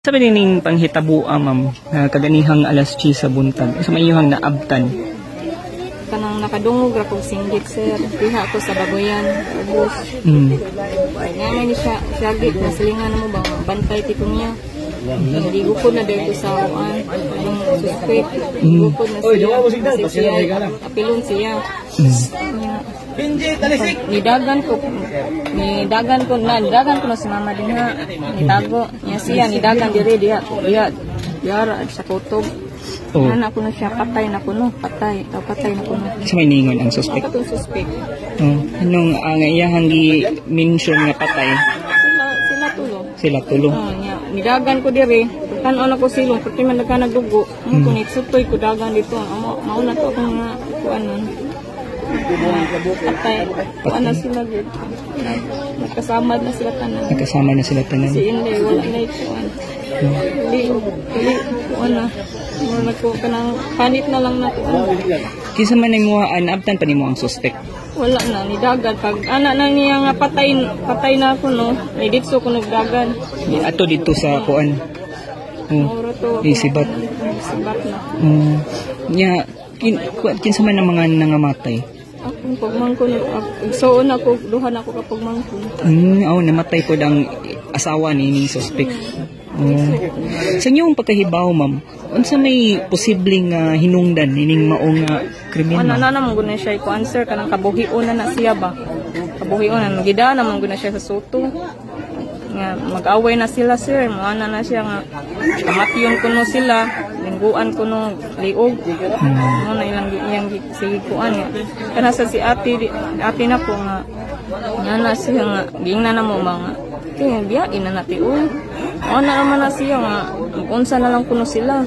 Sabi ning panghitabo ma'am, kaganihang alas 10 sa buntag. Sa mayuhang naabtan. Kanang nakadungog ra kog singgit sir. Diha ako sa baboyan, ubos. Nga ni siya, sagit na silingan mo ba bantay tipong niya. Hindi gupod na dito sa uan. Yung suspect, gupod na siya. Apilon siya. Nidagan ko na si mama din ha. Nitago niya siya, nidagan diri diha sa kutob. Anak ko na siya, patay na kuno. Patay na kuno. Sa may ningon ang suspect? Katong suspect. Anong ang iyahang gi-mention nga patay? Sila tulo. Nidagan ko diri. Kanon ako silong, pati man nagdugo. Kung itsutoy ko dagan dito. Mauna to akong nga kuanan. Patay. Kuanan sila dito. Nagkasama na sila tanan. Si Inday, wala na ikuan. Dili, kuana. Wala ko kanang panit na lang na kuan. Kisa man ay muhaan, abtan pa ni mo ang suspect? Wala na, nidagan. Pag anak na niya nga patay na ako, no? Niditso ko nagdagan. Ato dito sa kuan? Sibat. Sibat na. Kinsa man ang mga nangamatay? Akong pagmangkon, igsoon ako, duhan ako kapag mangkon. Namatay po ang asawa ni suspect. Sa inyong pagkahibaw, ma'am, unsa may posibleng hinungdan nining maong krimen? Na naman guna siya ko answer kanang kabuhion na siya ba? Kabuhion na magida naman guna siya sa soto. Nga mag-away na sila sir, moana na siya nga kamation kuno sila, lingguan kuno liog. Na ilang sige kuan nga. Kana sa si ate na po nga na siya nga giingna na mo mga kaya biyain na natin na naman na siya nga unsa na lang kuno sila.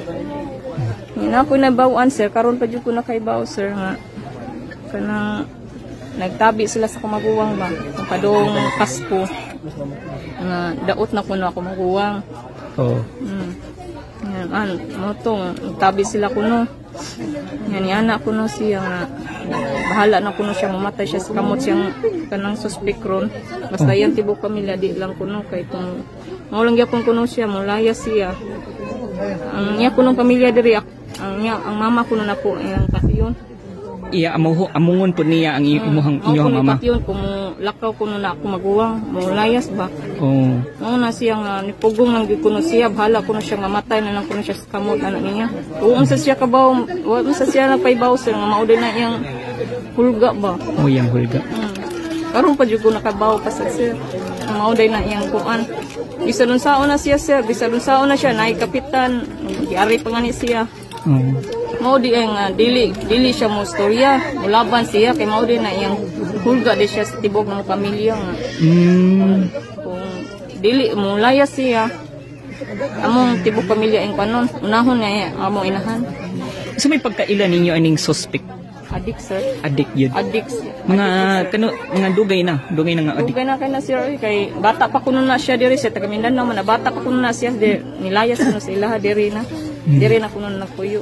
Nga ako nabawaan sir, karon pa jud ko nakaibaw sir nga kanang nagtabi sila sa kumaguwang ba kung padong Pasko nga daot na kuno ako maguwang. Nagtabi sila kuno. Yan anak kuno siya nga bahala na kuno siya, mamatay siya sa kamot siyang kanang suspect ron. Basta yan tibok pamilya di lang kuno kay kung maulang gyapon kuno siya, mulaya siya. Ang niya kunong pamilya diri ang mama kuno na po ang pasiyon. Iya amungon po niya ang inyong mama. Pasiyon kung lakaw kuno na ako maguwang, mulayas ba. Na siya nga nipugong lang kuno siya, bahala kuno siya mamatay na lang kuno siya sa kamot anak niya. Unsa siya kabaw, unsa siya nagpaibaw sir nga mao din na iyang hulga ba. Yang hulga. Karon pa jud ko nakabaw pa sa sir. Mao din na iyang kuan. Bisan unsaon na siya sir, bisan unsaon na siya nay kapitan, giari pa nga ni siya. Mao di ang dili siya mo storya, mulaban siya kay mao din na iyang hulga di siya sa tibok ng pamilya nga. Kung dili mo laya siya, among tibok pamilya ing kanon, unahon nga among inahan. So may pagkaila ninyo aning suspect? Adik sir. Adik yun. Adik siya. Mga dugay na nga adik. Dugay na kay na siya kay bata pa kuno na siya diri sa taga Mindanao man, bata pa kuno na siya nilayas kuno sa ilaha diri na. Diri na kuno nagpuyo.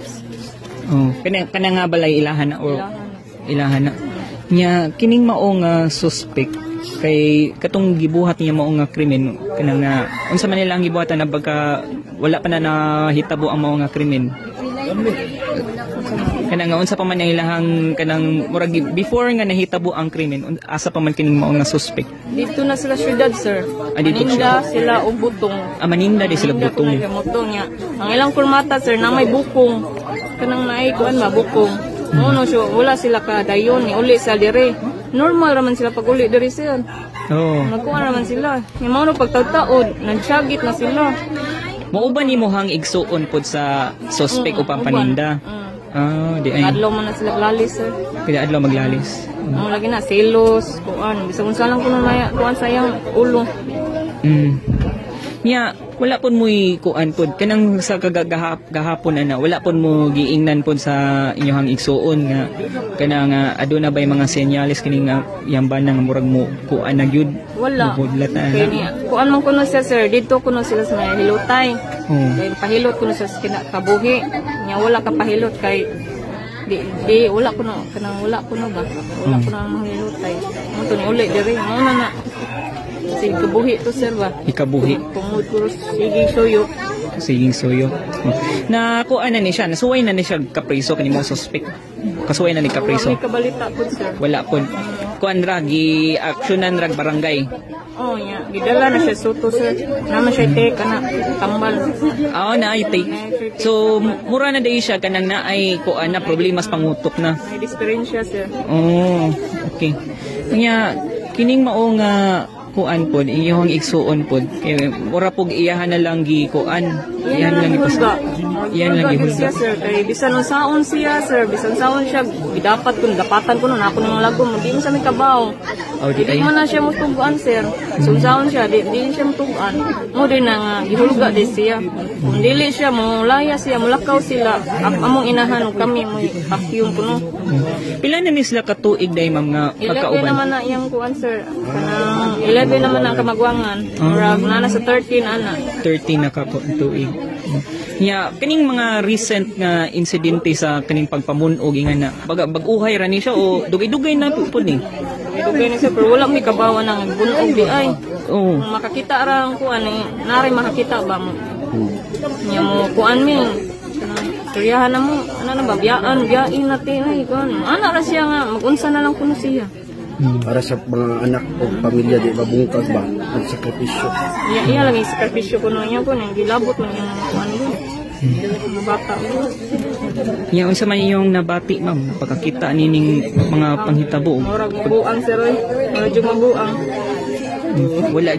Kana nga balay ilahan na o ilahan na. Nya kining maong suspect kay katong gibuhat niya maong krimen kanang unsa man nila ang gibuhatan na baka wala pa na nahitabo ang maong krimen. Kanang unsa pa man ang ilahang kanang murag before nga nahitabo ang krimen, asa pa man kining maong suspect. Dito na sila syudad sir. Maninda sila og butong. Maninda di sila butong. Ang ilang kurmata sir na may bukong. Kanang naay kuan mabukong. So wala sila ka dayon ni uli sa dire. Normal raman sila pag uli diri sir. Nagkuha naman sila. Yung mga pagtaud-taod, nagsagit na sila. Mauban nimo hang igsuon pod sa suspect upang paninda. Di ay. Adlaw man na sila maglalis sir. Kada adlaw maglalis. Lagi na selos, kuan. Bisa kung salang kuno na kuan sayang ulo. Nya wala pon mo'y kuan pod kanang sa kagagahapon na wala pon mo giingnan pod sa inyohang igsuon nga kanang aduna bay mga senyales kining yamban nga murag mo kuan na gyud. Wala. Kuan man kuno siya sir, dito kuno sila sa may hilotay. Kay pahilot kuno sa kabuhi. Nya wala ka pahilot kay di wala kuno kanang wala kuno ba. Wala kuno ang hilotay. Mo to ni uli diri mo na. Sige kabuhi to sir ba? Ikabuhi. Pungod ko sige suyok. Sige, suyo. Na kuan na ni siya, nasuway na ni siya kapriso kanimo suspect. Kasuway na ni Wala kapriso. may kabalita po, sir. Wala po. Kuan ra gi aksyonan rag barangay. Oh, yeah. Gidala na siya suto, sir. Naman siya take, tambal. Na ay take. So mura na day siya kanang na ay kuan na problema sa pangutok na. May disperensya, sir. Oh, okay. Kanya kining mao nga kuan pod iyong igsuon pod kay mura pog iyahan na lang gi kuan. Iyahan lang gihulga. Iyan lang Gihulga gihulga. siya, sir. Kaya bisan ng saon siya, sir. Bisan saon siya. Dapat kung dapatan ko nun. Ako nang lagom. Hindi mo sa may kabaw. Oh, di Hindi ay. man na siya mutugan, sir. Sunsaon siya. Di siya mutugan. Mo din na nga. Gihulga din siya. Kung dili siya, mulaya siya. Mulakaw sila. Among inahan o kami. May pakyong kuno. Pila na ni sila katuig day ma'am nga 11 pagkauban? naman na iyang kuan, sir. Kanang 11 naman ang kamagwangan. Murag na sa 13, ana. 13 na ka po tuig. Nya kaning mga recent nga insidente sa kaning pagpamunog nga na bag-uhay ra ni siya o dugay-dugay na po ni. Dugay na siya. Pero wala may kabawa ng bunog di ay. Oh. Makakita ra ang kuan eh. Nari makakita ba mo? Nya mo kuan mi. Suryahan na mo. Ano na ba? Biyain natin ay kuan. Ana ra siya nga. Mag-unsa na lang kuno siya. Para sa mga anak o pamilya di mabungkag ba ang sakripisyo. Iya lagi sakripisyo kuno niya po. Nang gilabot man yung kuan mo. Mga bata mo. Nya unsa man yung nabati ma'am pagkakita nining mga panghitabo? Murag mabuang sir oy. Murag yung mabuang. Wala